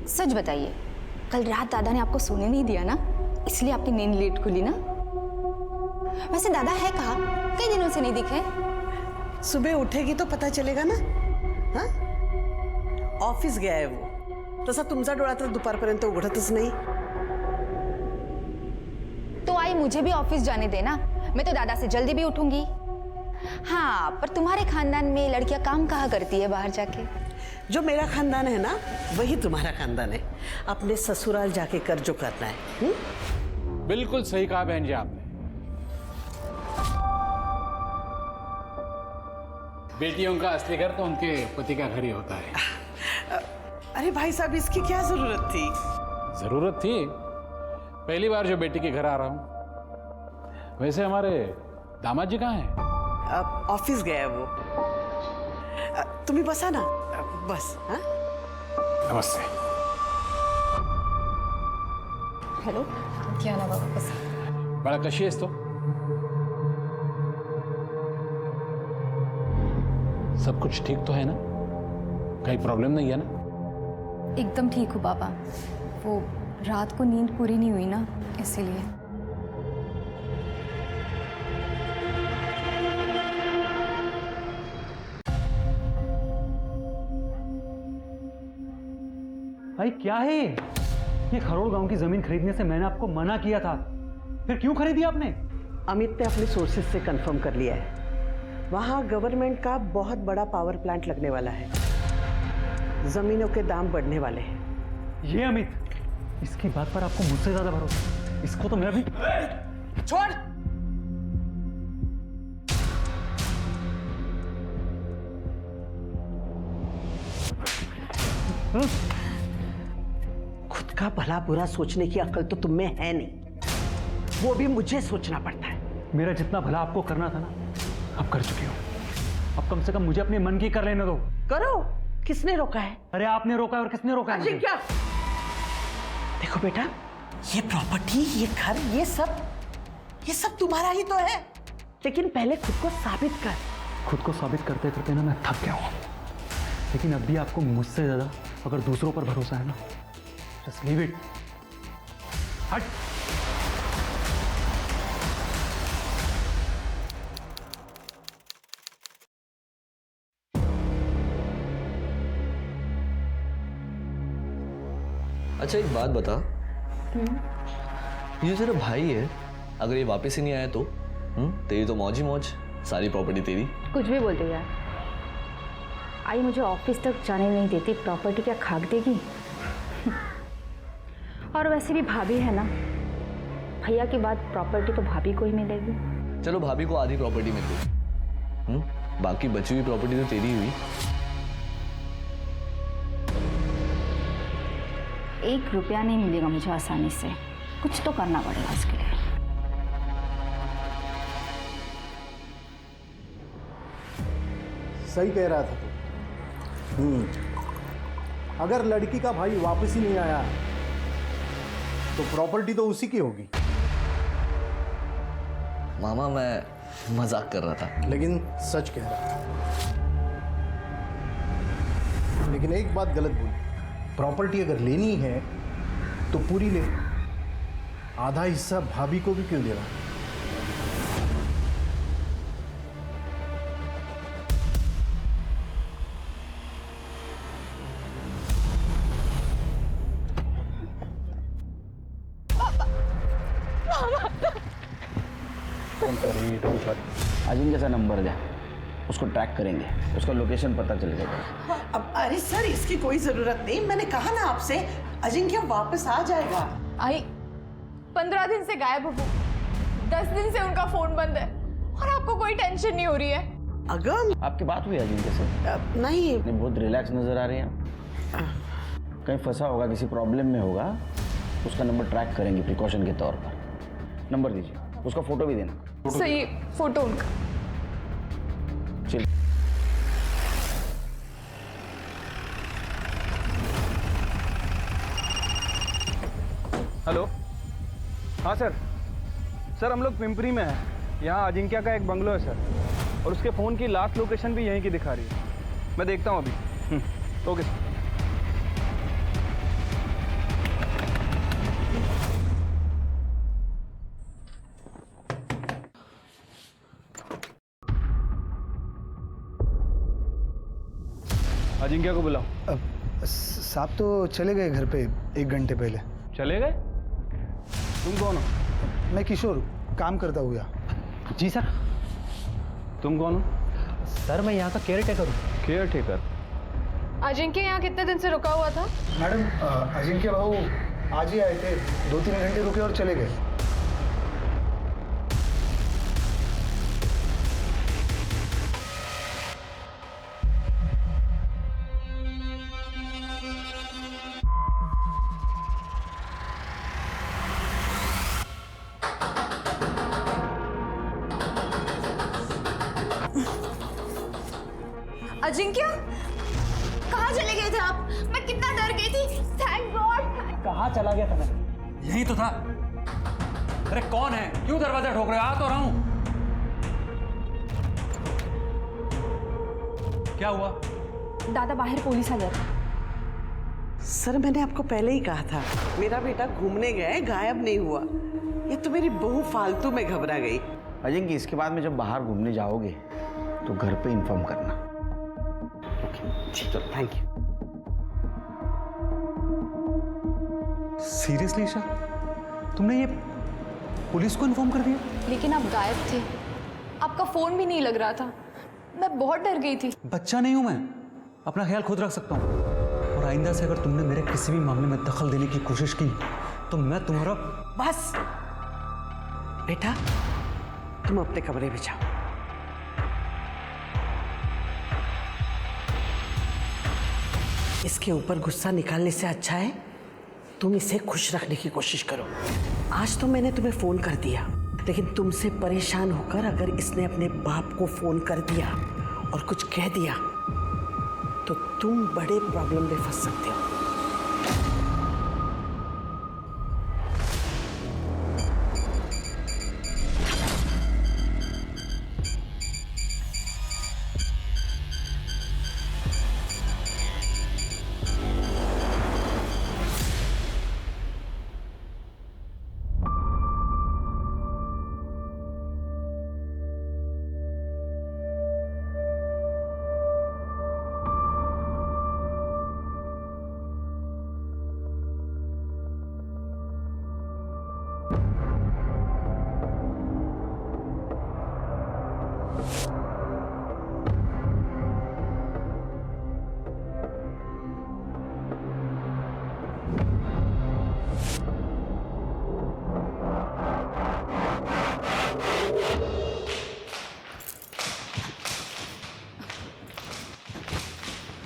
सच बताइए, कल रात दादा ने आपको सोने नहीं दिया ना, इसलिए आपकी नींद लेट खुली ना? वैसे दादा है कहाँ? कई दिनों से नहीं दिखे। सुबह उठेगी तो पता चलेगा ना। हाँ, ऑफिस गया आहे वो. तसा तुमचा डोळा तर दुपारपर्यंत उघडतच नाही. तो आई मुझे भी ऑफिस जाने देना, मैं तो दादा से जल्दी भी उठूंगी। हाँ, पर तुम्हारे खानदान में लड़कियां काम कहाँ करती है बाहर जाके? जो मेरा खानदान है ना, वही तुम्हारा खानदान है. अपने ससुराल जाके कर जो करना है. बिल्कुल सही कहा बहन जी आपने। बेटियों का असली घर तो उनके पति का घर ही होता है। अरे भाई साहब, इसकी क्या जरूरत थी? जरूरत थी, पहली बार जो बेटी के घर आ रहा हूं। वैसे हमारे दामाद जी कहाँ हैं? ऑफिस गया है वो. तुम्ही बसा ना. बस. हाँ, नमस्ते। हेलो, क्या ना बाबा, बस बड़ा कशी आहेस तो? सब कुछ ठीक तो है ना? कहीं प्रॉब्लम नहीं है ना? एकदम ठीक हूँ बाबा। वो रात को नींद पूरी नहीं हुई ना, इसीलिए। भाई क्या है ये खरोड़ गांव की जमीन खरीदने से मैंने आपको मना किया था, फिर क्यों खरीदी आपने? अमित ने अपने सोर्सेज से कंफर्म कर लिया है. वहाँ गवर्नमेंट का बहुत बड़ा पावर प्लांट लगने वाला है. जमीनों के दाम बढ़ने वाले हैं. ये अमित, इसकी बात पर आपको मुझसे ज्यादा भरोसा? इसको तो मैं भी... छोड़. खुद का भला बुरा सोचने की अकल तो तुम में है नहीं, वो भी मुझे सोचना पड़ता है. मेरा जितना भला आपको करना था ना, आप कर चुके हो. अब कम से कम मुझे अपने मन की कर लेने दो. करो. किसने रोका है? अरे आपने रोका है, और किसने रोका है? क्या? देखो बेटा, ये प्रॉपर्टी, ये घर, ये सब तुम्हारा ही तो है. लेकिन पहले खुद को साबित कर. खुद को साबित करते करते ना मैं थक गया हूं. लेकिन अब भी आपको मुझसे ज्यादा अगर दूसरों पर भरोसा है ना, जस्ट लीव इट. हट. अच्छा एक बात बता, ये तेरा भाई है, अगर ये वापस ही नहीं आया तो तेरी तो मौज ही मौज, सारी प्रॉपर्टी तेरी. कुछ भी बोलते हो यार. आई मुझे ऑफिस तक जाने नहीं देती, प्रॉपर्टी क्या खाक देगी? और वैसे भी भाभी है ना, भैया के बाद प्रॉपर्टी तो भाभी को ही मिलेगी. चलो भाभी को आधी प्रॉपर्टी मिल गई, बाकी बची हुई प्रॉपर्टी तो तेरी हुई. 1 रुपया नहीं मिलेगा मुझे आसानी से, कुछ तो करना पड़ेगा इसके लिए. सही कह रहा था तू. अगर लड़की का भाई वापस ही नहीं आया तो प्रॉपर्टी तो उसी की होगी. मामा मैं मजाक कर रहा था. लेकिन सच कह रहा था. लेकिन एक बात गलत बोली. प्रॉपर्टी अगर लेनी है तो पूरी ले. आधा हिस्सा भाभी को भी क्यों दे रहा है? अजिंक्य का नंबर दे, उसको ट्रैक करेंगे, उसका लोकेशन पता चल जाएगा. अब अरे सर, इसकी कोई जरूरत नहीं. मैंने कहा ना आपसे, अजिंक्य वापस आ जाएगा. आई 15 दिन से गायब हो, 10 दिन से उनका फोन बंद है, और आपको कोई टेंशन नहीं हो रही है? अगम, आपकी बात हुई अजिंक्य से? नहीं. बहुत रिलैक्स नजर आ रहे हैं. कहीं फंसा होगा, किसी प्रॉब्लम में होगा, उसका नंबर ट्रैक करेंगे प्रिकॉशन के तौर पर. नंबर दीजिए, उसका फोटो भी देना. सही फोटो उनका. चलिए. हेलो. हाँ सर, हम लोग पिंपरी में हैं. यहाँ अजिंक्य का एक बंगलो है सर, और उसके फ़ोन की लास्ट लोकेशन भी यहीं की दिखा रही है. मैं देखता हूँ अभी. Okay sir. अजिंक्य को बुलाओ। साहब तो चले गए घर पे 1 घंटे पहले। चले गए? तुम कौन हो? मैं किशोर काम करता हूँ यहाँ। जी सर। तुम कौन हो? सर मैं यहाँ का केयर टेकर हूँ। Caretaker? अजिंक्य यहाँ कितने दिन से रुका हुआ था? मैडम अजिंक्य भाऊ आज ही आए थे, 2-3 घंटे रुके और चले गए। अजिंक्य कहाँ चले गए थे आप? मैं कितना डर गई थी। Thank God. कहाँ चला गया था मैं? यही तो था। अरे कौन है? क्यों दरवाजा ठोक रहे हो? आ तो रहा हूं। क्या हुआ? दादा बाहर पुलिस आ गया था। सर मैंने आपको पहले ही कहा था, मेरा बेटा घूमने गया है, गायब नहीं हुआ। ये तो मेरी बहू फालतू में घबरा गई। अजिंक्य इसके बाद में जब बाहर घूमने जाओगे तो घर पे इन्फॉर्म करना। चलो थैंक यू। सीरियसली ईशा, तुमने ये पुलिस को इन्फॉर्म कर दिया? लेकिन आप गायब थे, आपका फोन भी नहीं लग रहा था। मैं बहुत डर गई थी। बच्चा नहीं हूं मैं, अपना ख्याल खुद रख सकता हूँ। और आइंदा से अगर तुमने मेरे किसी भी मामले में दखल देने की कोशिश की तो मैं तुम्हारा... बस बेटा तुम अपने कमरे में जाओ। इसके ऊपर गुस्सा निकालने से अच्छा है तुम इसे खुश रखने की कोशिश करो। आज तो मैंने तुम्हें फोन कर दिया, लेकिन तुमसे परेशान होकर अगर इसने अपने बाप को फोन कर दिया और कुछ कह दिया तो तुम बड़े प्रॉब्लम में फंस सकते हो।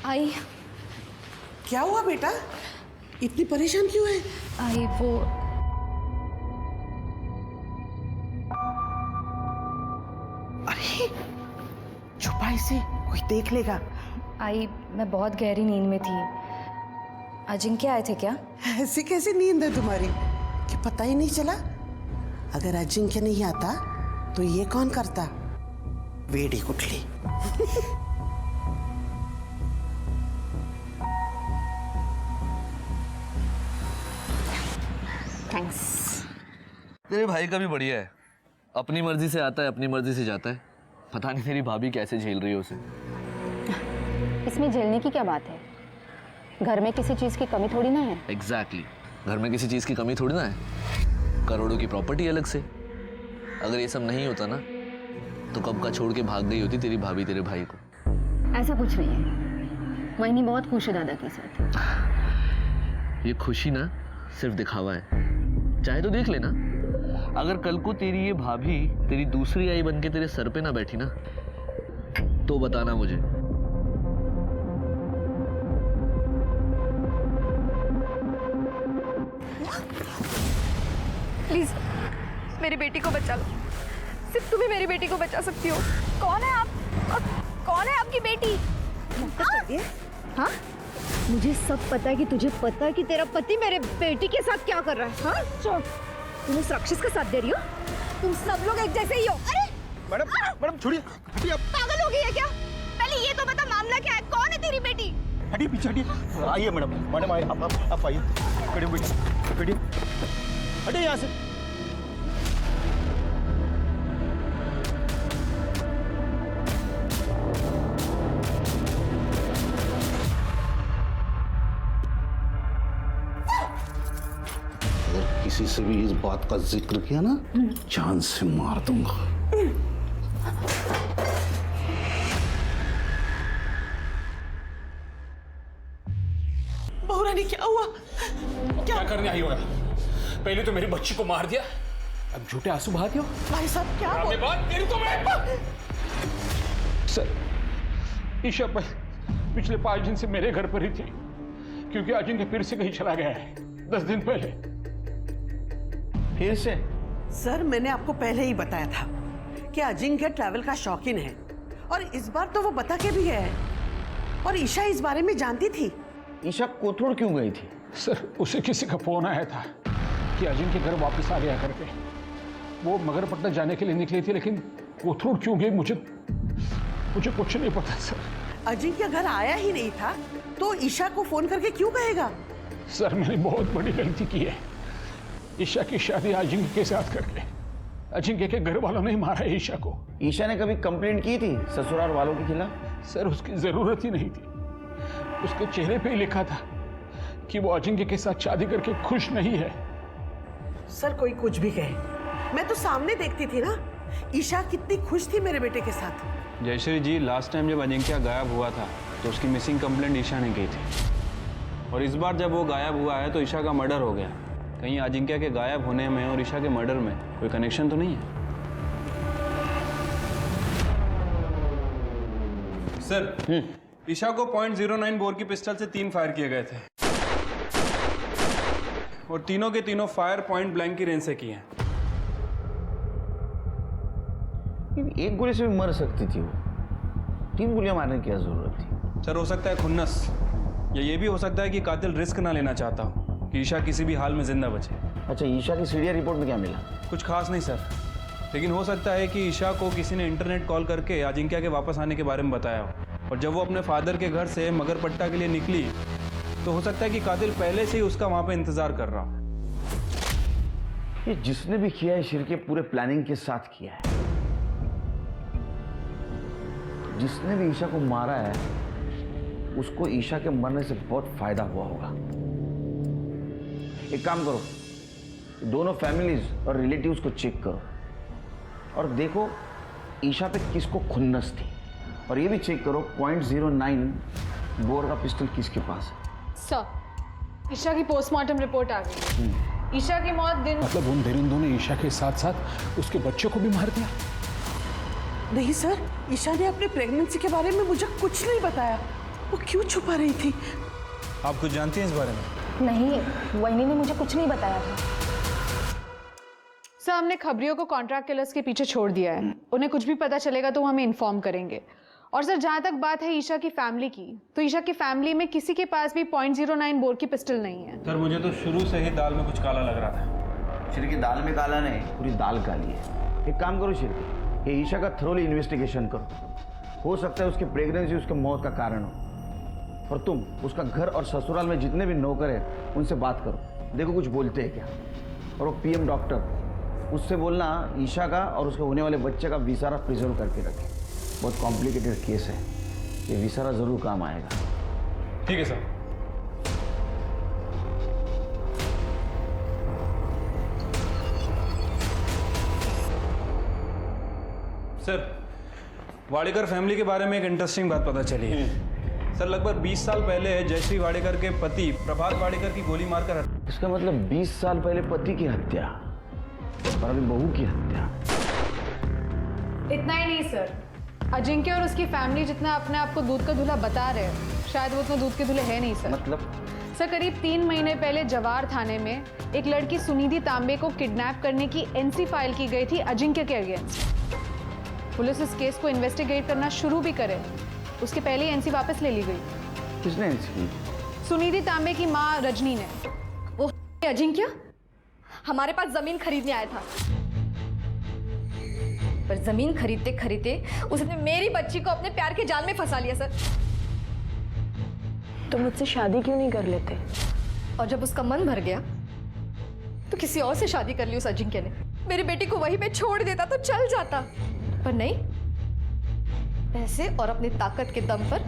आई क्या हुआ बेटा, इतनी परेशान क्यों है? आई वो अरे छुपा इसे, कोई देख लेगा। आई मैं बहुत गहरी नींद में थी। अजिंक्य आए थे क्या? ऐसी कैसी नींद है तुम्हारी कि पता ही नहीं चला? अगर अजिंक्य नहीं आता तो ये कौन करता? वेड़ी कुठली। थैंक्स। तेरे भाई का भी बढ़िया है, अपनी मर्जी से आता है, अपनी मर्जी से जाता है। पता नहीं तेरी भाभी कैसे झेल रही है उसे। इसमें झेलने की क्या बात है? घर में किसी चीज़ की कमी थोड़ी ना है। एग्जैक्टली, घर में किसी चीज़ की कमी थोड़ी ना है। करोड़ों की प्रॉपर्टी अलग से। अगर ये सब नहीं होता ना तो कब का छोड़ के भाग गई होती तेरी भाभी तेरे भाई को। ऐसा कुछ नहीं है, मोहिनी बहुत खुश है दादा के साथ। ये खुशी ना सिर्फ दिखावा है, चाहे तो देख लेना। अगर कल को तेरी ये भाभी तेरी दूसरी आई बन के तेरे सर पे ना बैठी ना तो बताना मुझे। प्लीज मेरी बेटी को बचा लो, सिर्फ तुम ही मेरी बेटी को बचा सकती हो। कौन है आप? कौन है आपकी बेटी? हाँ, मुझे सब पता है कि तुझे पता है कि तेरा पति मेरे बेटी के साथ क्या कर रहा है। हाँ, चल तुम उस राक्षस का साथ दे रही हो। तुम सब लोग एक जैसे ही हो। अरे मैडम छोड़िए, हटिए आप। पागल हो गई है क्या? पहले ये तो बता मामला क्या है, कौन है तेरी बेटी? हटिए पीछे हटिए। आइए मैडम आइए, आप आइए। बैठिए हटिए यहाँ से। किसी से भी इस बात का जिक्र किया ना, जान से मार दूंगा। बहुरानी क्या हुआ? क्या करने आई हो? पहले तो मेरी बच्ची को मार दिया, अब झूठे आंसू बहाते हो। भाई साहब क्या ये बात तेरी तो मैं सर, ईशा पिछले 5 दिन से मेरे घर पर ही थी, क्योंकि अजिंक्य फिर से कहीं चला गया है 10 दिन पहले। फिर से? सर मैंने आपको पहले ही बताया था कि अजिंक्य ट्रैवल का शौकीन है, और इस बार तो वो बता के भी गया है, और ईशा इस बारे में जानती थी। ईशा कोथरूड क्यों गई थी? सर उसे किसी का फोन आया था कि अजिंक्य घर वापस आ गया करके। वो मगरपट्टा जाने के लिए निकली थी, लेकिन कोथरूड क्यों गई मुझे कुछ नहीं पता सर। अजिंक्य घर आया ही नहीं था तो ईशा को फोन करके क्यों कहेगा? सर मैंने बहुत बड़ी गलती की है। ईशा की शादी अजिंक्य के साथ करके अजिंक्य के घर वालों ने मारा है ईशा को। ईशा ने कभी कंप्लेंट की थी ससुराल वालों के खिलाफ? सर उसकी जरूरत ही नहीं थी, उसके चेहरे पे ही लिखा था कि वो अजिंक्य के साथ शादी करके खुश नहीं है। सर कोई कुछ भी कहे, मैं तो सामने देखती थी ना, ईशा कितनी खुश थी मेरे बेटे के साथ। जयश्री जी, लास्ट टाइम जब अजिंक्य गायब हुआ था तो उसकी मिसिंग कंप्लेंट ईशा ने की थी, और इस बार जब वो गायब हुआ है तो ईशा का मर्डर हो गया। कहीं अजिंक्य के गायब होने में और ईशा के मर्डर में कोई कनेक्शन तो नहीं है? सर ईशा को .09 बोर की पिस्टल से 3 फायर किए गए थे, और तीनों के तीनों फायर पॉइंट ब्लैंक की रेंज से किए हैं। एक गोली से भी मर सकती थी वो, 3 गोलियां मारने की क्या जरूरत थी? सर हो सकता है खुन्नस, या ये भी हो सकता है कि कातिल रिस्क ना लेना चाहता हो कि ईशा किसी भी हाल में जिंदा बचे। अच्छा, ईशा की सीडीआर रिपोर्ट में क्या मिला? कुछ खास नहीं सर, लेकिन हो सकता है कि ईशा को किसी ने इंटरनेट कॉल करके अजिंक्य के वापस आने के बारे में बताया हो, और जब वो अपने फादर के घर से मगरपट्टा के लिए निकली तो हो सकता है कि कातिल पहले से ही उसका वहां पे इंतजार कर रहा हो। ये जिसने भी किया है शिर के पूरे प्लानिंग के साथ किया है। जिसने भी ईशा को मारा है उसको ईशा के मरने से बहुत फायदा हुआ होगा। एक काम करो, दोनों फैमिलीज और रिलेटिव्स को चेक करो और देखो ईशा पे किसको खुन्नस थी, और ये भी चेक करो .09 बोर का पिस्टल किसके पास है। सर ईशा की पोस्टमार्टम रिपोर्ट आ गई। ईशा की मौत दिन मतलब उन दरिंदों ने ईशा के साथ साथ उसके बच्चों को भी मार दिया? नहीं सर, ईशा ने अपने प्रेगनेंसी के बारे में मुझे कुछ नहीं बताया। वो क्यों छुपा रही थी? आप कुछ जानती हैं इस बारे में? नहीं, वहीनी ने मुझे कुछ नहीं बताया था। सर हमने खबरियों को कॉन्ट्रैक्ट किलर्स के पीछे छोड़ दिया है, उन्हें कुछ भी पता चलेगा तो वो हमें इन्फॉर्म करेंगे। और सर जहाँ तक बात है ईशा की फैमिली की, तो ईशा की फैमिली में किसी के पास भी .09 बोर की पिस्टल नहीं है। सर मुझे तो शुरू से ही दाल में कुछ काला लग रहा था। शिर की दाल में काला नहीं, पूरी दाल काली है। एक काम करो शिर, ये ईशा का थरोली इन्वेस्टिगेशन करो। हो सकता है उसकी प्रेगनेंसी उसके मौत का कारण हो, और तुम उसका घर और ससुराल में जितने भी नौकर हैं उनसे बात करो, देखो कुछ बोलते हैं क्या। और वो पीएम डॉक्टर, उससे बोलना ईशा का और उसके होने वाले बच्चे का विसारा प्रिजर्व करके रखे। बहुत कॉम्प्लिकेटेड केस है, ये विसारा जरूर काम आएगा। ठीक है सर। सर वाडेकर फैमिली के बारे में एक इंटरेस्टिंग बात पता चली है। सर लगभग 20 साल पहले जयश्री वाडेकर के पति प्रभात वाडेकर की गोली मारकर, इसका मतलब 20 साल पहले पति की हत्या और अभी बहू की हत्या। इतना ही नहीं सर, अजिंक्य और उसकी फैमिली जितना अपने आप को दूध का दूल्हा बता रहे हैं, शायद वो उतना दूध के दूल्हे है नहीं सर। मतलब? सर करीब 3 महीने पहले जवार थाने में एक लड़की सुनिधि तांबे को किडनैप करने की एनसी फाइल की गई थी अजिंक्य के अगेंस्ट। पुलिस इस केस को इन्वेस्टिगेट करना शुरू भी करे, उसके पहले ही एनसी वापस ले ली गई। किसने एनसी ली? सुनिधि तांबे की माँ रजनी ने। वो अजिंक्य हमारे पास जमीन खरीदने आया था, पर जमीन खरीदते खरीदते उसने मेरी बच्ची को अपने प्यार के जाल में फंसा लिया सर। तो मुझसे शादी क्यों नहीं कर लेते? और जब उसका मन भर गया तो किसी और से शादी कर ली उस अजिंक्य ने। मेरी बेटी को वहीं पे छोड़ देता तो चल जाता, पर नहीं, पैसे और अपनी ताकत के दम पर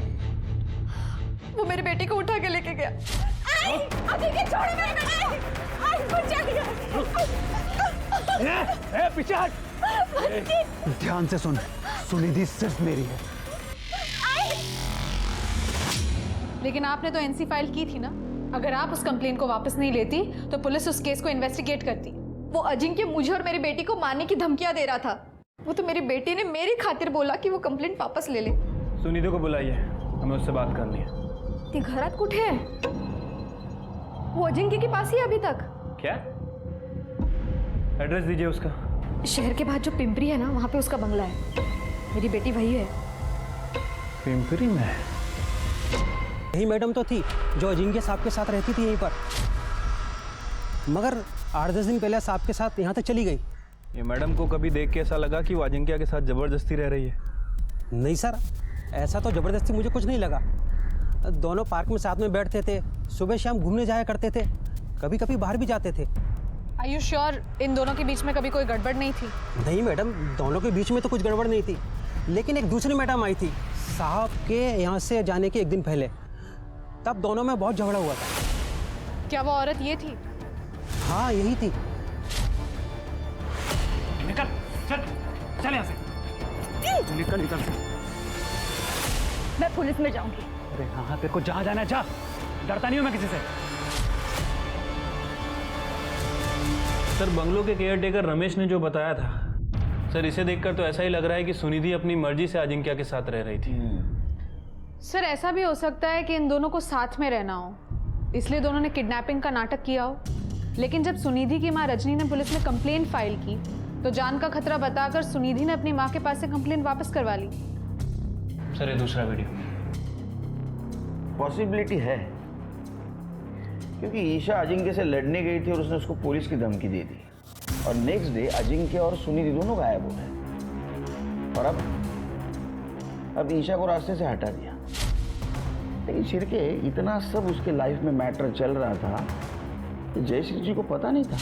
वो मेरी बेटी को उठा के लेके गया। अजिंक्य छोड़ मेरे बेटे। आई बच जाएगा। पीछे हट। ध्यान से सुन, सुनिधि सिर्फ मेरी है। लेकिन आपने तो एनसी फाइल की थी ना। अगर आप उस कंप्लेन को वापस नहीं लेती तो पुलिस उस केस को इन्वेस्टिगेट करती। वो अजिंक्य मुझे और मेरी बेटी को मारने की धमकियां दे रहा था। वो तो मेरी बेटी ने मेरी खातिर बोला कि वो कंप्लेंट वापस ले ले। सुनिधि को बुलाइए, हमें उससे बात करनी है। ती घरात कुठे है? वो अजिंक्य के पास ही है अभी तक। क्या? एड्रेस दीजिए उसका। शहर के बाद जो पिंपरी है ना, वहाँ पे उसका बंगला है। मेरी बेटी वही है। पिंपरी में? यही मैडम तो थी जो अजिंक्य साहब के साथ रहती थी यहीं पर, मगर 8-10 दिन पहले साहब के साथ यहाँ तक चली गई। ये मैडम को कभी देख के ऐसा लगा कि वो अजिंक्य के साथ जबरदस्ती रह रही है? नहीं सर, ऐसा तो ज़बरदस्ती मुझे कुछ नहीं लगा। दोनों पार्क में साथ में बैठते थे, सुबह शाम घूमने जाया करते थे, कभी कभी बाहर भी जाते थे। Are you sure इन दोनों के बीच में कभी कोई गड़बड़ नहीं थी? नहीं मैडम, दोनों के बीच में तो कुछ गड़बड़ नहीं थी, लेकिन एक दूसरी मैडम आई थी साहब के यहाँ से जाने के 1 दिन पहले, तब दोनों में बहुत झगड़ा हुआ था। क्या वो औरत ये थी? हाँ यही थी। निकल, चल यहाँ से। निकल। मैं पुलिस में जाऊंगी। अरे हाँ, तेरे को जहाँ जाना है जा, डरता नहीं हूँ मैं किसी से। सर, बंगलो के केयरटेकर रमेश ने जो बताया था, सर इसे देखकर तो ऐसा ही लग रहा है कि सुनिधि अपनी मर्जी से अजिंक्य के साथ रह रही थी। सर ऐसा भी हो सकता है कि इन दोनों को साथ में रहना हो, इसलिए दोनों ने किडनैपिंग का नाटक किया हो। लेकिन जब सुनिधि की मां रजनी ने पुलिस में कंप्लेंट फाइल की तो जान का खतरा बताकर सुनिधि ने अपनी मां के पास से कंप्लेंट वापस करवा ली। सर ये दूसरा वीडियो। पॉसिबिलिटी है, क्योंकि ईशा अजिंक्य से लड़ने गई थी और उसने उसको पुलिस की धमकी दे दी, और नेक्स्ट डे अजिंक्य और सुनिधि दोनों गायब हो गए, और अब ईशा को रास्ते से हटा दिया। लेकिन शिर्के, इतना सब उसके लाइफ में मैटर चल रहा था कि जयश्री जी को पता नहीं था।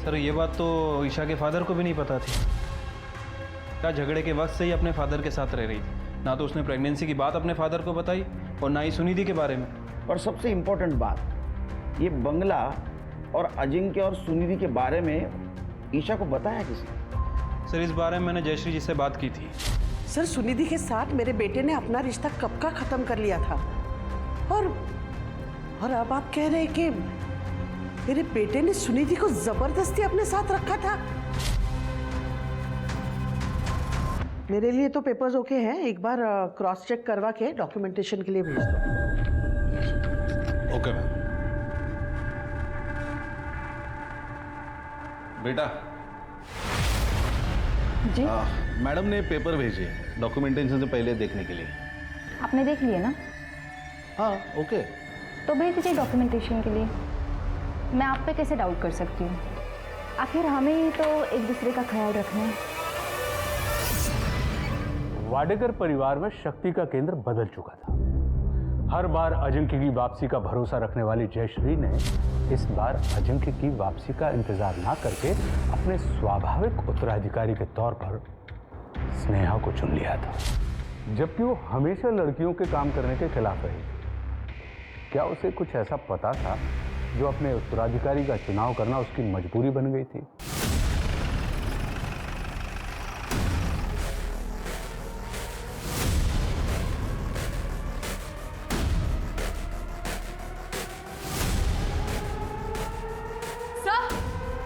सर ये बात तो ईशा के फादर को भी नहीं पता थी। क्या झगड़े के वक्त से ही अपने फादर के साथ रह रही थी, ना तो उसने प्रेगनेंसी की बात अपने फादर को बताई और ना ही सुनिधि के बारे में। और सबसे इम्पोर्टेंट बात, ये बंगला और अजिंक्य और सुनिधि के बारे में ईशा को बताया किसने? सर इस बारे में मैंने जयश्री जी से बात की थी। सर सुनिधि के साथ मेरे बेटे ने अपना रिश्ता कब का खत्म कर लिया था, और अब आप कह रहे हैं कि मेरे बेटे ने सुनिधि को जबरदस्ती अपने साथ रखा था। मेरे लिए तो पेपर्स ओके हैं, एक बार क्रॉस चेक करवा के डॉक्यूमेंटेशन के लिए भेज दो। Okay ma'am. बेटा जी मैडम ने पेपर भेजे डॉक्यूमेंटेशन से पहले देखने के लिए। आपने देख लिया ना? हाँ ओके। तो भेज दीजिए डॉक्यूमेंटेशन के लिए। मैं आप पे कैसे डाउट कर सकती हूँ? आखिर हमें ही तो एक दूसरे का ख्याल रखना है। वाडेकर परिवार में शक्ति का केंद्र बदल चुका था। हर बार अजिंक्य की वापसी का भरोसा रखने वाली जयश्री ने इस बार अजिंक्य की वापसी का इंतजार ना करके अपने स्वाभाविक उत्तराधिकारी के तौर पर स्नेहा को चुन लिया था, जबकि वो हमेशा लड़कियों के काम करने के खिलाफ रही। क्या उसे कुछ ऐसा पता था जो अपने उत्तराधिकारी का चुनाव करना उसकी मजबूरी बन गई थी?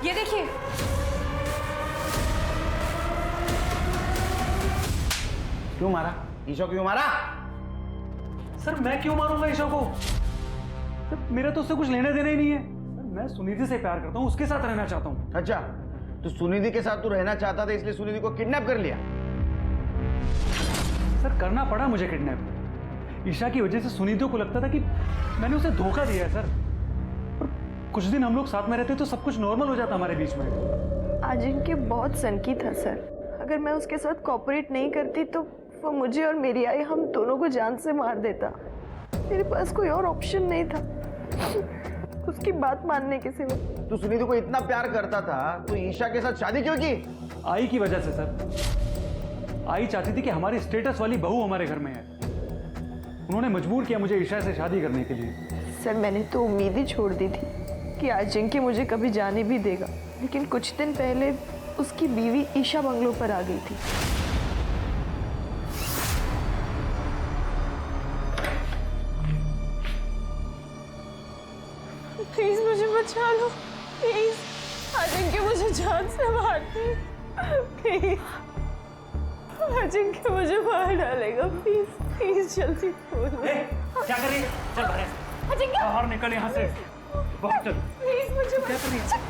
ये देखिए, क्यों मारा? ईशा क्यों मारा? सर मैं क्यों मारूंगा ईशा को? सर मेरा तो उससे कुछ लेना देना ही नहीं है। मैं सुनिधि से प्यार करता हूँ, उसके साथ रहना चाहता हूँ। अच्छा, तो सुनिधि के साथ तू रहना चाहता था इसलिए सुनिधि को किडनैप कर लिया? सर करना पड़ा मुझे किडनैप। ईशा की वजह से सुनिधि को लगता था कि मैंने उसे धोखा दिया है सर। और कुछ दिन हम लोग साथ में रहते तो सब कुछ नॉर्मल हो जाता हमारे बीच में। अजिंक्य बहुत सनकी था सर। अगर मैं उसके साथ कोऑपरेट नहीं करती तो वो मुझे और मेरी आई हम दोनों को जान से मार देता। मेरे पास कोई और ऑप्शन नहीं था उसकी बात मानने के सिवा। तू सुनिधि को इतना प्यार करता था तो ईशा के साथ शादी क्यों की? आई की वजह से सर। आई चाहती थी कि हमारी स्टेटस वाली बहू हमारे घर में है। उन्होंने मजबूर किया मुझे ईशा से शादी करने के लिए। सर मैंने तो उम्मीद ही छोड़ दी थी कि अजिंक्य मुझे कभी जाने भी देगा, लेकिन कुछ दिन पहले उसकी बीवी ईशा बंगलों पर आ गई थी। प्लीज मुझे बचा लो, प्लीज। अजिंक्य मुझे जान से मार दे, प्लीज। अजिंक्य मुझे मार डालेगा, प्लीज प्लीज जल्दी बोलो। क्या कर रही है? चल अजिंक्य बाहर निकल यहाँ से। बहुत चल। प्लीज मुझे क्या कर रही है?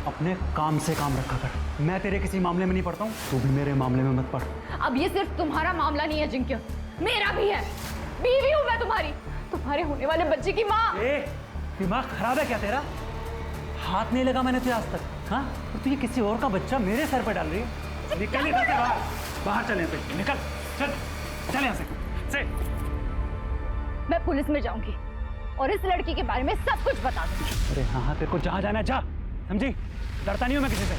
अपने काम से काम रखा कर। मैं तेरे किसी मामले में नहीं पड़ता हूँ, तू भी मेरे मामले में मत पड़। अब ये सिर्फ तुम्हारा मामला नहीं है अजिंक्य, मेरा भी है। बीवी हूँ मैं तुम्हारे होने वाले बच्चे की माँ। दिमाग खराब है क्या तेरा? हाथ नहीं लगा मैंने तुझे आज तक। हाँ, और तू ये किसी और का बच्चा मेरे सर पे डाल रही है। निकल यहाँ से बाहर। बाहर चल यहाँ से, निकल। चल यहाँ से। मैं पुलिस में जाऊंगी और इस लड़की के बारे में सब कुछ बता दूंगी। अरे हाँ, तेरे को जहाँ जाना है जा, समझी? डरता नहीं हूँ मैं किसी से।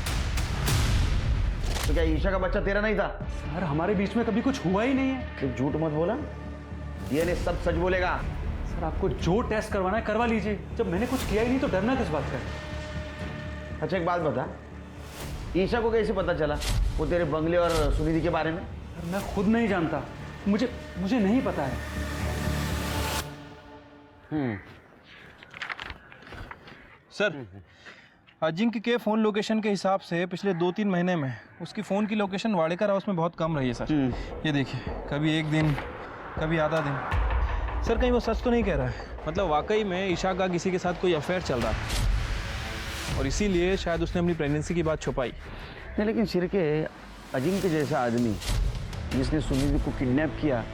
तो क्या ईशा का बच्चा तेरा नहीं था? सर हमारे बीच में कभी कुछ हुआ ही नहीं है। तो झूठ मत बोला, ये सब सच बोलेगा। सर आपको जो टेस्ट करवाना है करवा लीजिए, जब मैंने कुछ किया ही नहीं तो डरना किस बात का? अच्छा एक बात बता, ईशा को कैसे पता चला वो तेरे बंगले और सुनिधि के बारे में? मैं खुद नहीं जानता, मुझे नहीं पता है। सर अजिंक्य के फ़ोन लोकेशन के हिसाब से पिछले 2-3 महीने में उसकी फ़ोन की लोकेशन वाडेकर हाउस में बहुत कम रही है सर। ये देखिए, कभी एक दिन, कभी आधा दिन। सर कहीं वो सच तो नहीं कह रहा है? मतलब वाकई में ईशा का किसी के साथ कोई अफेयर चल रहा था और इसीलिए शायद उसने अपनी प्रेगनेंसी की बात छुपाई। नहीं, लेकिन शिरके, अजिंक्य जैसा आदमी जिसने सुनिधि को किडनैप किया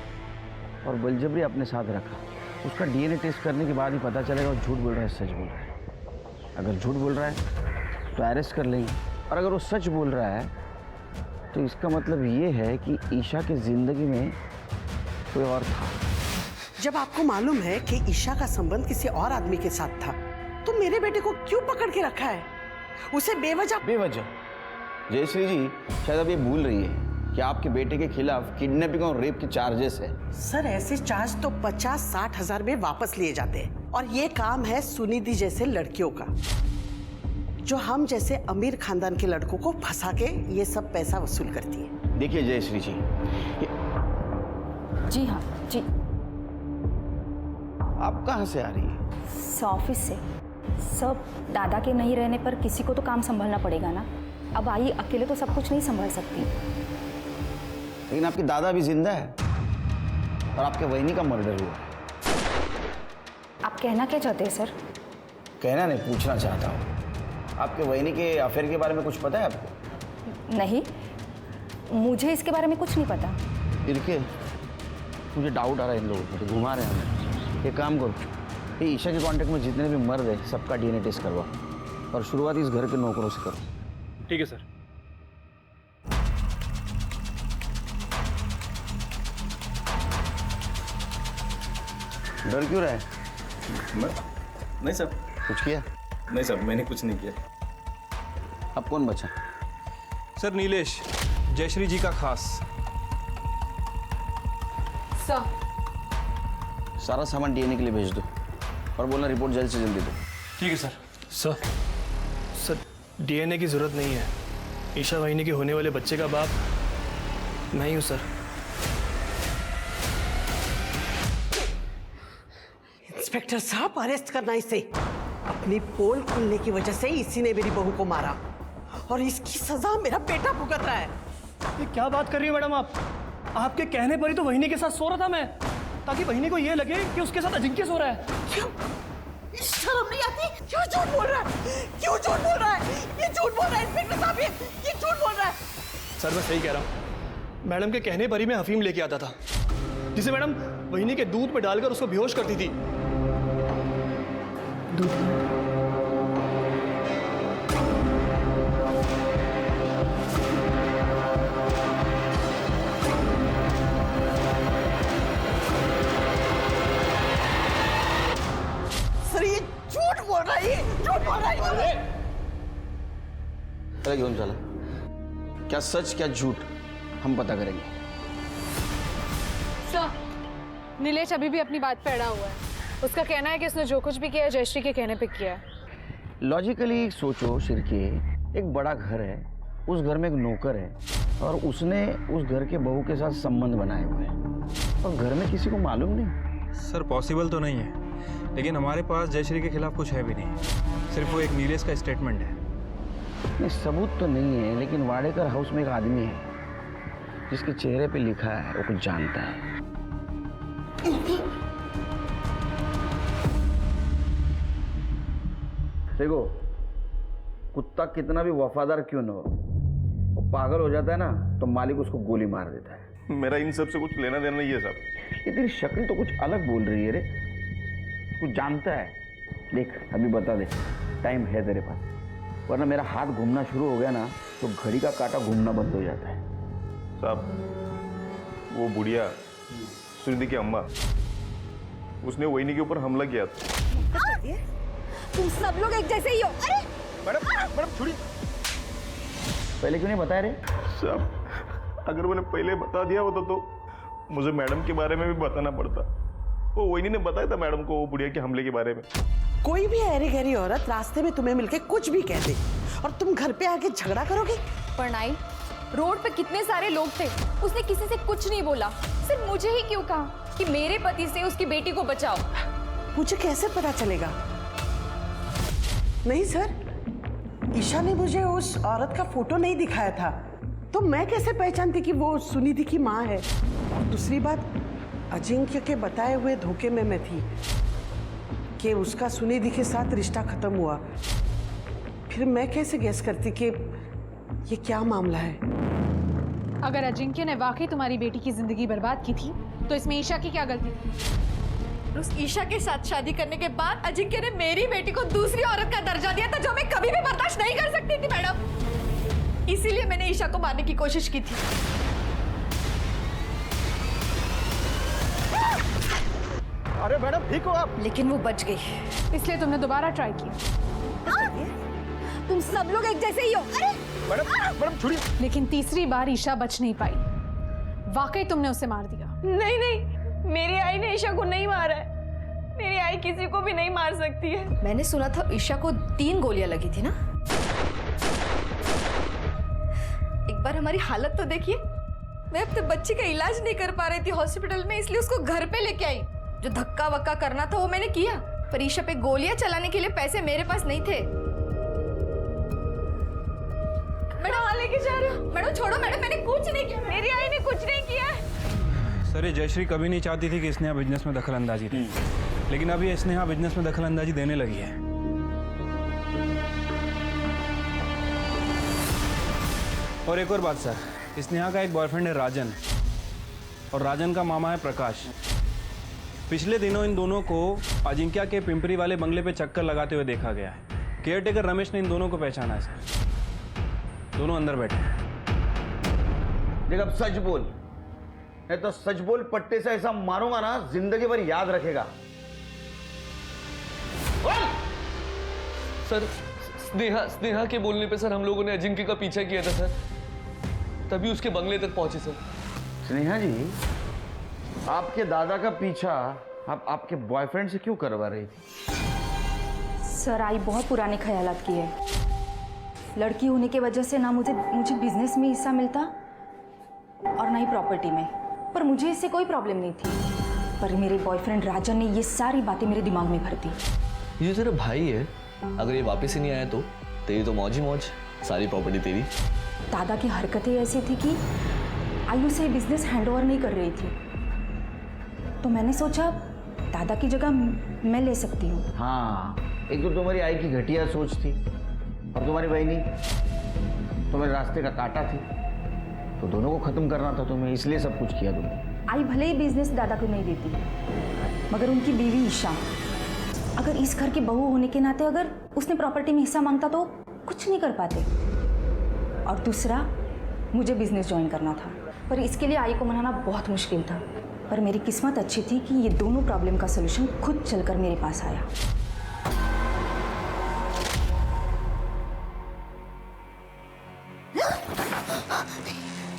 और बलजबरी अपने साथ रखा, उसका डीएनए टेस्ट करने के बाद ही पता चलेगा वो झूठ बोल रहा है सच बोल रहा है। अगर झूठ बोल रहा है तो अरेस्ट कर लेंगे, और अगर वो सच बोल रहा है तो इसका मतलब ये है कि ईशा की ज़िंदगी में कोई और था। जब आपको मालूम है कि ईशा का संबंध किसी और आदमी के साथ था, तो मेरे बेटे को क्यों पकड़ के रखा है? उसे बेवजह जयश्री जी शायद अब ये भूल रही है कि आपके बेटे के खिलाफ किडनैपिंग और रेप के चार्जेस है। सर ऐसे चार्ज तो 50-60 हजार में वापस लिए जाते हैं, और ये काम है सुनिधि जैसे लड़कियों का, जो हम जैसे अमीर खानदान के लड़कों को फंसा के ये सब पैसा वसूल करती है। देखिए जयश्री जी, जी हाँ जी। आप कहाँ से आ रही है? ऑफिस से। सब दादा के नहीं रहने पर किसी को तो काम संभालना पड़ेगा ना। अब आई अकेले तो सब कुछ नहीं संभाल सकती। लेकिन आपके दादा भी जिंदा है और आपके वहिनी का मर्डर हुआ। आप कहना क्या चाहते हैं सर? कहना नहीं, पूछना चाहता हूँ। आपके वहिनी के अफेयर के बारे में कुछ पता है आपको? नहीं, मुझे इसके बारे में कुछ नहीं पता। फिर के मुझे डाउट आ रहा है इन लोगों को, तो घुमा रहे हैं हमें। एक काम करो, ये ईशा के कांटेक्ट में जितने भी मर्द हैं सबका डीएनए टेस्ट करवा, और शुरुआत इस घर के नौकरों से करो। ठीक है सर। डर क्यों रहा है? नहीं सर। कुछ किया? नहीं सर, मैंने कुछ नहीं किया। अब कौन बचा? सर नीलेश, जयश्री जी का खास। सर सारा सामान डीएनए के लिए भेज दो, और बोलना रिपोर्ट जल्द से जल्दी दो। ठीक है सर। सर डीएनए की जरूरत नहीं है। ईशा वाहिनी के होने वाले बच्चे का बाप मैं ही हूँ सर। इंस्पेक्टर साहब, अरेस्ट करना इसे। अपनी पोल खुलने की वजह से इसी ने मेरी बहू को मारा, और इसकी सजा मेरा बेटा भुगत रहा है। ये क्या बात कर रही है मैडम आप? आपके कहने पर ही तो वहिनी के साथ सो रहा था मैं, ताकि वहिनी को ये लगे कि उसके साथ अजिंक्य सो रहा है। क्यों? शर्म नहीं आती? क्यों झूठ बोल रहा है? क्यों झूठ बोल रहा है? ये झूठ बोल रहा है इंस्पेक्टर साहब, ये झूठ बोल रहा है। सर मैं सही कह रहा हूँ। मैडम के कहने पर ही मैं अफीम लेके आता था, जिसे मैडम वहिनी के दूध में डालकर उसको बेहोश करती थी। सर ये झूठ बोल रहा है, ये झूठ बोल रहा है। चला घेऊन चला, क्या सच क्या झूठ हम पता करेंगे। सर नीलेश अभी भी अपनी बात पे अड़ा हुआ है। उसका कहना है कि उसने जो कुछ भी किया जयश्री के कहने पे किया है। लॉजिकली सोचो शिरके, एक बड़ा घर है, उस घर में एक नौकर है और उसने उस घर के बहू के साथ संबंध बनाए हुए हैं और घर में किसी को मालूम नहीं। सर पॉसिबल तो नहीं है, लेकिन हमारे पास जयश्री के खिलाफ कुछ है भी नहीं, सिर्फ वो एक नीलेश का स्टेटमेंट है। नहीं, सबूत तो नहीं है, लेकिन वाडेकर हाउस में एक आदमी है जिसके चेहरे पे लिखा है वो कुछ जानता है। देखो, कुत्ता कितना भी वफादार क्यों न हो, वो पागल हो जाता है ना तो मालिक उसको गोली मार देता है। मेरा इन सब से कुछ लेना देना नहीं है साहब। ये तेरी शक्ल तो कुछ अलग बोल रही है रे, कुछ जानता है। देख अभी बता दे, टाइम है तेरे पास, वरना मेरा हाथ घूमना शुरू हो गया ना तो घड़ी का कांटा घूमना बंद हो जाता है। साहब, वो बुढ़िया सुनिधि की अम्मा, उसने वहीनी के ऊपर हमला किया था। तुम सब लोग एक जैसे ही हो। अरे मैडम छोड़िए। पहले क्यों नहीं बताया रे? साहब, अगर मैंने पहले बता दिया होता तो मुझे मैडम के बारे में भी बताना पड़ता। वो वहीनी ने बताया था मैडम को वो बुढ़िया के हमले के बारे में। कोई भी ऐरी गहरी औरत रास्ते में तुम्हें मिलके कुछ भी कह दे और तुम घर पे आके झगड़ा करोगे? परनाई, रोड पे कितने सारे लोग थे, उसने किसी से कुछ नहीं बोला, सिर्फ मुझे ही क्यों कहा कि मेरे पति से उसकी बेटी को बचाओ। मुझे कैसे पता चलेगा? नहीं सर, ईशा ने मुझे उस औरत का फोटो नहीं दिखाया था, तो मैं कैसे पहचानती कि वो सुनिधि की माँ है? और दूसरी बात, अजिंक्य के बताए हुए धोखे में मैं थी कि उसका सुनिधि के साथ रिश्ता खत्म हुआ। फिर मैं कैसे गेस करती कि ये क्या मामला है? अगर अजिंक्य ने वाकई तुम्हारी बेटी की जिंदगी बर्बाद की थी तो इसमें ईशा की क्या गलती थी? उस ईशा के साथ शादी करने के बाद अजिंक्य ने मेरी बेटी को दूसरी औरत का दर्जा दिया था, जो मैं कभी भी बर्दाश्त नहीं कर सकती थी मैडम। इसीलिए मैंने ईशा को मारने की कोशिश की थी। अरे मैडम ठीक हो आप? लेकिन वो बच गई, इसलिए तुमने दोबारा ट्राई किया। तुम सब लोग एक जैसे ही हो। अरे मैडम छोड़िए। लेकिन तीसरी बार ईशा बच नहीं पाई, वाकई तुमने उसे मार दिया। नहीं नहीं, मेरी आई ने ईशा को नहीं मारा है। मेरी आई किसी को भी नहीं मार सकती है। मैंने सुना था ईशा को 3 गोलियां लगी थी ना। एक बार हमारी हालत तो देखिए, मैं अपने बच्चे का इलाज नहीं कर पा रही थी हॉस्पिटल में, इसलिए उसको घर पे लेके आई। जो धक्का वक्का करना था वो मैंने किया, पर ईशा पे गोलियां चलाने के लिए पैसे मेरे पास नहीं थे। मैडम लेके जा रहे हो? मैडम छोड़ो मैडम, मैंने कुछ नहीं किया, मेरी आई ने कुछ नहीं किया। सर, ये जयश्री कभी नहीं चाहती थी कि स्नेहा बिजनेस में दखल अंदाजी दे, लेकिन अब ये स्नेहा बिजनेस में दखल अंदाजी देने लगी है। और एक और बात सर, स्नेहा का एक बॉयफ्रेंड है राजन, और राजन का मामा है प्रकाश। पिछले दिनों इन दोनों को अजिंक्या के पिंपरी वाले बंगले पे चक्कर लगाते हुए देखा गया है। केयरटेकर रमेश ने इन दोनों को पहचाना है सर। दोनों अंदर बैठे हैं। देख अब सच बोल, नहीं तो सच बोल, पट्टे से ऐसा मारूंगा ना जिंदगी भर याद रखेगा। सर, स्नेहा के बोलने पे सर हम लोगों ने अजिंक्य का पीछा किया था सर, तभी उसके बंगले तक पहुंचे सर। स्नेहा जी, आपके दादा का पीछा आप आपके बॉयफ्रेंड से क्यों करवा रही थी? सर, आई बहुत पुराने ख्यालात की है। लड़की होने की वजह से ना मुझे बिजनेस में हिस्सा मिलता और ना ही प्रॉपर्टी में, पर मुझे इससे कोई प्रॉब्लम नहीं थी। पर मेरे बॉयफ्रेंड राजन ने ये सारी बातें मेरे दिमाग में भर दी। ये तेरा भाई है, अगर ये वापस ही नहीं आया तो तेरी तो मौज ही मौज, सारी प्रॉपर्टी तेरी। दादा की हरकतें ऐसी थी कि आयु से बिजनेस हैंडओवर नहीं कर रही थी, तो मैंने सोचा दादा की जगह मैं ले सकती हूँ। हाँ, एक तो तुम्हारी आई की घटिया सोच थी और तुम्हारी बहनी तुम्हारे रास्ते का कांटा थी, तो दोनों को खत्म करना था तुम्हें, इसलिए सब कुछ किया तुमने। आई भले ही बिजनेस दादा को नहीं देती, मगर उनकी बीवी ईशा, अगर इस घर की बहू होने के नाते अगर उसने प्रॉपर्टी में हिस्सा मांगता तो कुछ नहीं कर पाते। और दूसरा, मुझे बिजनेस ज्वाइन करना था, पर इसके लिए आई को मनाना बहुत मुश्किल था। पर मेरी किस्मत अच्छी थी कि ये दोनों प्रॉब्लम का सलूशन खुद चलकर मेरे पास आया।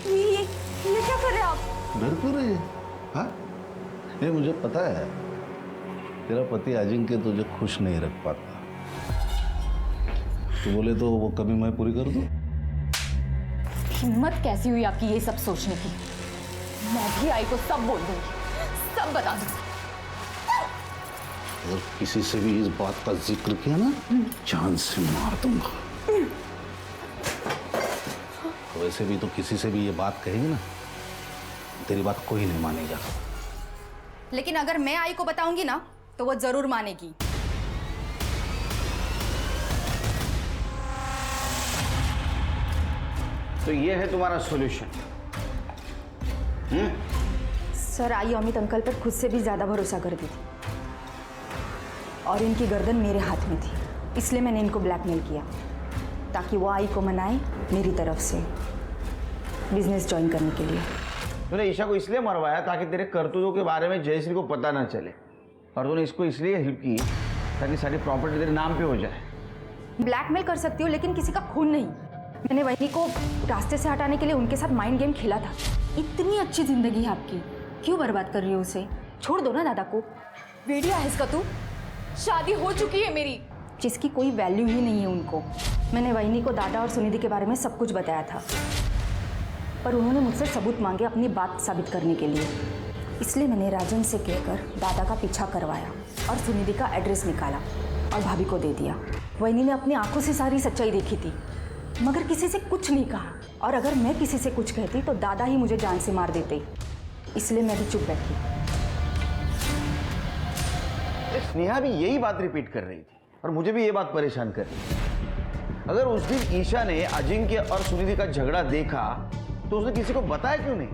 ये क्या कर रहे हैं आप? डर क्यों रही है? हाँ? ये मुझे पता है तेरा पति अजिंक्य तुझे खुश नहीं रख पाता। तो बोले तो वो कभी मैं पूरी कर दूं? हिम्मत कैसी हुई आपकी ये सब सोचने की? मैं भी आई को सब बोल दूंगी, सब बता दूंगी। अगर किसी से भी इस बात का जिक्र किया ना, जान से मार दूंगा। वैसे भी तो किसी से भी ये बात कहेगी ना, तेरी बात कोई नहीं मानेगा। लेकिन अगर मैं आई को बताऊंगी ना तो वो जरूर मानेगी। तो ये है तुम्हारा सॉल्यूशन? सर, आई अमित अंकल पर खुद से भी ज्यादा भरोसा करती थी और इनकी गर्दन मेरे हाथ में थी, इसलिए मैंने इनको ब्लैकमेल किया ताकि वो आई को मनाए मेरी तरफ से बिजनेस ज्वाइन करने के लिए। तूने ईशा को इसलिए मरवाया ताकि तेरे करतूतों के बारे में जयश्री को पता ना चले, और तूने इसको इसलिए हेल्प की ताकि सारी प्रॉपर्टी तेरे नाम पे हो जाए। ब्लैकमेल कर सकती हूँ लेकिन किसी का खून नहीं। मैंने वही को रास्ते से हटाने के लिए उनके साथ माइंड गेम खेला था। इतनी अच्छी जिंदगी है आपकी, क्यों बर्बाद कर रही हो उसे? छोड़ दो ना दादा को। वेडिया है इसका तू? शादी हो चुकी है मेरी। जिसकी कोई वैल्यू ही नहीं है उनको। मैंने वहीनी को दादा और सुनिधि के बारे में सब कुछ बताया था, पर उन्होंने मुझसे सबूत मांगे अपनी बात साबित करने के लिए। इसलिए मैंने राजन से कहकर दादा का पीछा करवाया और सुनिधि का एड्रेस निकाला और भाभी को दे दिया। वहीनी ने अपनी आंखों से सारी सच्चाई देखी थी, मगर किसी से कुछ नहीं कहा, और अगर मैं किसी से कुछ कहती तो दादा ही मुझे जान से मार देते। इसलिए मैं भी चुप बैठी। स्नेहा भी यही बात रिपीट कर रही थी और मुझे भी ये बात परेशान कर रही थी। अगर उस दिन ईशा ने अजिंक्य और सुनिधि का झगड़ा देखा तो उसने किसी को बताया क्यों नहीं?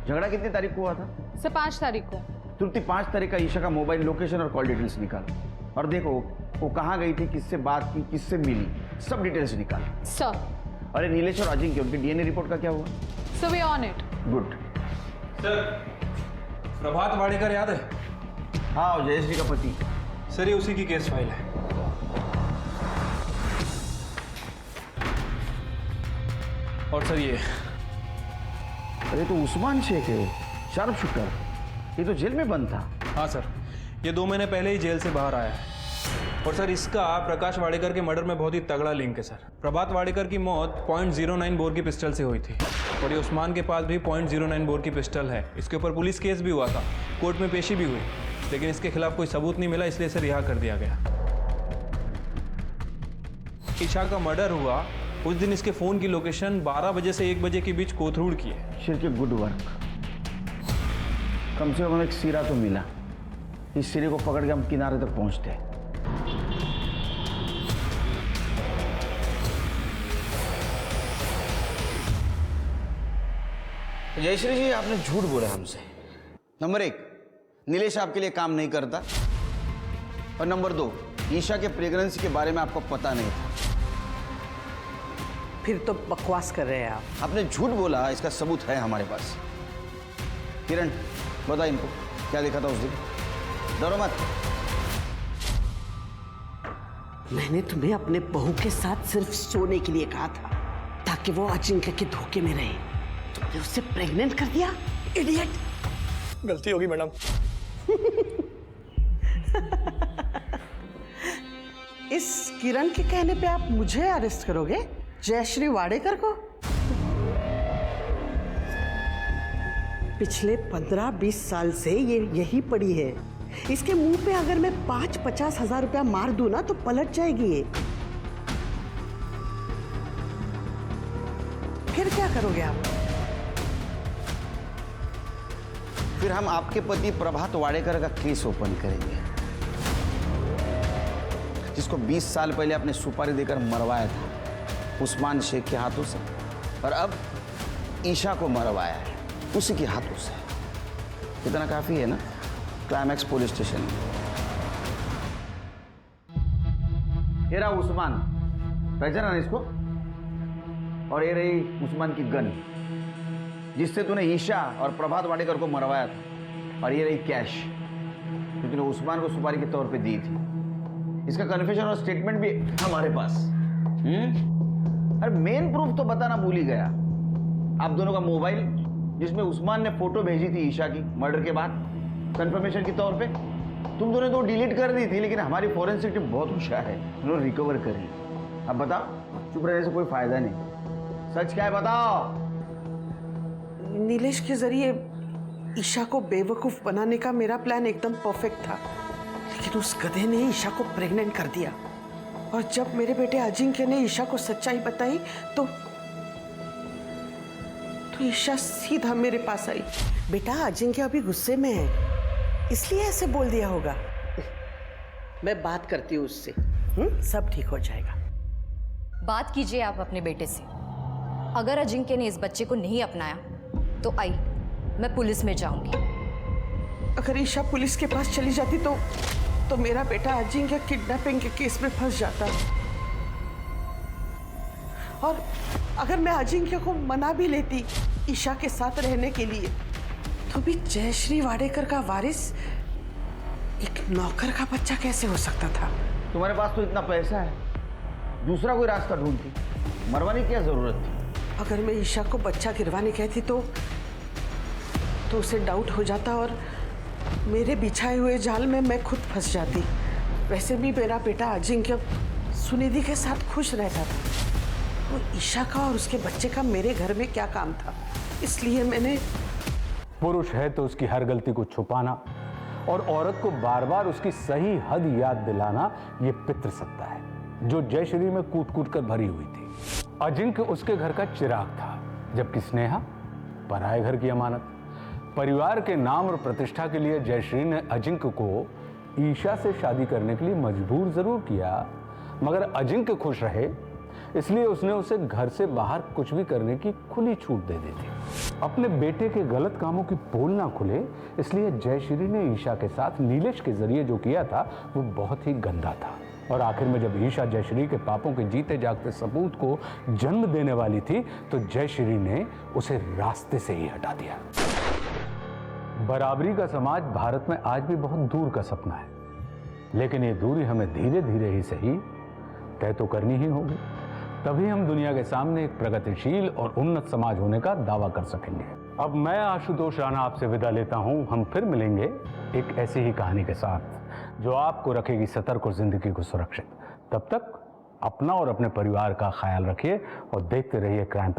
झगड़ा कितनी तारीख को हुआ था? सर 5 तारीख को। तुरंत 5 तारीख का ईशा का मोबाइल लोकेशन और कॉल डिटेल्स निकालो और देखो वो कहाँ गई थी, किससे बात की, किससे मिली, सब डिटेल्स निकालो। सर। अरे नीलेश और अजिंक्य, उनकी डीएनए रिपोर्ट का क्या हुआ? So we on it. Good. Sir, Prabhat Wadekar याद है? हाँ, जयश्री का पति। सर, ये उसी की केस फाइल है। और सर ये अरे तो उस्मान शेख है, शार्प शूटर। ये तो जेल में बंद था। हाँ सर, ये 2 महीने पहले ही जेल से बाहर आया है। और सर, इसका प्रकाश वाडेकर के मर्डर में बहुत ही तगड़ा लिंक है सर। प्रभात वाडेकर की मौत .09 बोर की पिस्टल से हुई थी और ये उस्मान के पास भी .09 बोर की पिस्टल है। इसके ऊपर पुलिस केस भी हुआ था, कोर्ट में पेशी भी हुई, लेकिन इसके खिलाफ कोई सबूत नहीं मिला, इसलिए इसे रिहा कर दिया गया। ईशा का मर्डर हुआ उस दिन इसके फोन की लोकेशन 12 बजे से 1 बजे के बीच कोथरूड की है। Shirke good work. कम से कम एक सिरा तो मिला। इस सिरे को पकड़ के हम किनारे तक पहुंचते हैं। जयश्री जी, आपने झूठ बोला हमसे। नंबर 1, नीलेश आपके लिए काम नहीं करता, और नंबर 2, ईशा के प्रेगनेंसी के बारे में आपको पता नहीं था। फिर तो बकवास कर रहे हैं आप। आपने झूठ बोला, इसका सबूत है हमारे पास। किरण, बता इनको क्या देखा था उस दिन। डरो मत। मैंने तुम्हें अपने बहू के साथ सिर्फ सोने के लिए कहा था ताकि वो अजिंक्य के धोखे में रहे। तुमने उससे प्रेग्नेंट कर दिया, इडियट। गलती होगी मैडम। इस किरण के कहने पे आप मुझे अरेस्ट करोगे, जयश्री वाडेकर को? पिछले 15-20 साल से ये यही पड़ी है। इसके मुंह पे अगर मैं 5-50 हजार रुपया मार दूं ना तो पलट जाएगी ये। फिर क्या करोगे आप? फिर हम आपके पति प्रभात वाडेकर का केस ओपन करेंगे, जिसको 20 साल पहले आपने सुपारी देकर मरवाया था उस्मान शेख के हाथों से, और अब ईशा को मरवाया है उसी के हाथों से। इतना काफी है ना? क्लाइमैक्स पुलिस स्टेशन में। ये रहा उस्मान, पहचाना ना इसको? और ये रही उस्मान की गन जिससे तूने ईशा और प्रभात वाडेकर को मरवाया था, और ये रही कैश जो तूने उस्मान को सुपारी के तौर पे दी थी। इसका कन्फेशन और स्टेटमेंट भी हमारे पास। अरे मेन प्रूफ तो बताना भूल ही गया। आप दोनों का मोबाइल जिसमें उस्मान ने फोटो भेजी थी ईशा की मर्डर के बाद, कंफर्मेशन के तौर पे। तुम दोनों तो डिलीट कर दी थी, लेकिन हमारी फॉरेंसिक टीम बहुत होशियार है, उन्होंने रिकवर कर ली। अब बताओ, चुप रहने से कोई फायदा नहीं, सच क्या है बताओ। नीलेश के जरिए ईशा को बेवकूफ बनाने का मेरा प्लान एकदम परफेक्ट था, लेकिन उस गधे ने ईशा को प्रेग्नेंट कर दिया। और जब मेरे बेटे अजिंक्य ने ईशा को सच्चाई बताई तो ईशा सीधा मेरे पास आई। बेटा, अजिंक्य अभी गुस्से में है, इसलिए ऐसे बोल दिया होगा। मैं बात करती हूँ उससे, सब ठीक हो जाएगा। बात कीजिए आप अपने बेटे से। अगर अजिंक्य ने इस बच्चे को नहीं अपनाया तो आई, मैं पुलिस में जाऊंगी। अगर ईशा पुलिस के पास चली जाती तो मेरा बेटा अजिंक्य किडनैपिंग के केस में फंस जाता। और अगर मैं अजिंक्य को मना भी लेती ईशा के साथ रहने के लिए, तो भी जयश्री वाडेकर का वारिस एक नौकर का बच्चा कैसे हो सकता था? तुम्हारे पास तो इतना पैसा है, दूसरा कोई रास्ता ढूंढती, मरवाने की क्या जरूरत थी? अगर मैं ईशा को बच्चा गिरवाने कहती तो उसे डाउट हो जाता और मेरे बिछाए हुए जाल में मैं खुद फंस जाती। वैसे भी मेरा बेटा अजिंक्य सुनिधि के साथ खुश रहता था, और ईशा का और उसके बच्चे का मेरे घर में क्या काम था? इसलिए मैंने। पुरुष है तो उसकी हर गलती को छुपाना और औरत को बार बार उसकी सही हद याद दिलाना, ये पितृसत्ता है जो जयश्री में कूट कूट कर भरी हुई थी। अजिंक्य उसके घर का चिराग था, जबकि स्नेहा पराये घर की अमानत। परिवार के नाम और प्रतिष्ठा के लिए जयश्री ने अजिंक्य को ईशा से शादी करने के लिए मजबूर जरूर किया, मगर अजिंक्य खुश रहे इसलिए उसने उसे घर से बाहर कुछ भी करने की खुली छूट दे दी थी। अपने बेटे के गलत कामों की पोल ना खुले, इसलिए जयश्री ने ईशा के साथ नीलेश के जरिए जो किया था वो बहुत ही गंदा था। और आखिर में जब ईशा जयश्री के पापों के जीते जागते सबूत को जन्म देने वाली थी तो जयश्री ने उसे रास्ते से ही हटा दिया। बराबरी का समाज भारत में आज भी बहुत दूर का सपना है, लेकिन ये दूरी हमें धीरे धीरे ही सही तय तो करनी ही होगी, तभी हम दुनिया के सामने एक प्रगतिशील और उन्नत समाज होने का दावा कर सकेंगे। अब मैं आशुतोष राणा आपसे विदा लेता हूं। हम फिर मिलेंगे एक ऐसी ही कहानी के साथ जो आपको रखेगी सतर्क और जिंदगी को सुरक्षित। तब तक अपना और अपने परिवार का ख्याल रखिए और देखते रहिए क्राइम पे।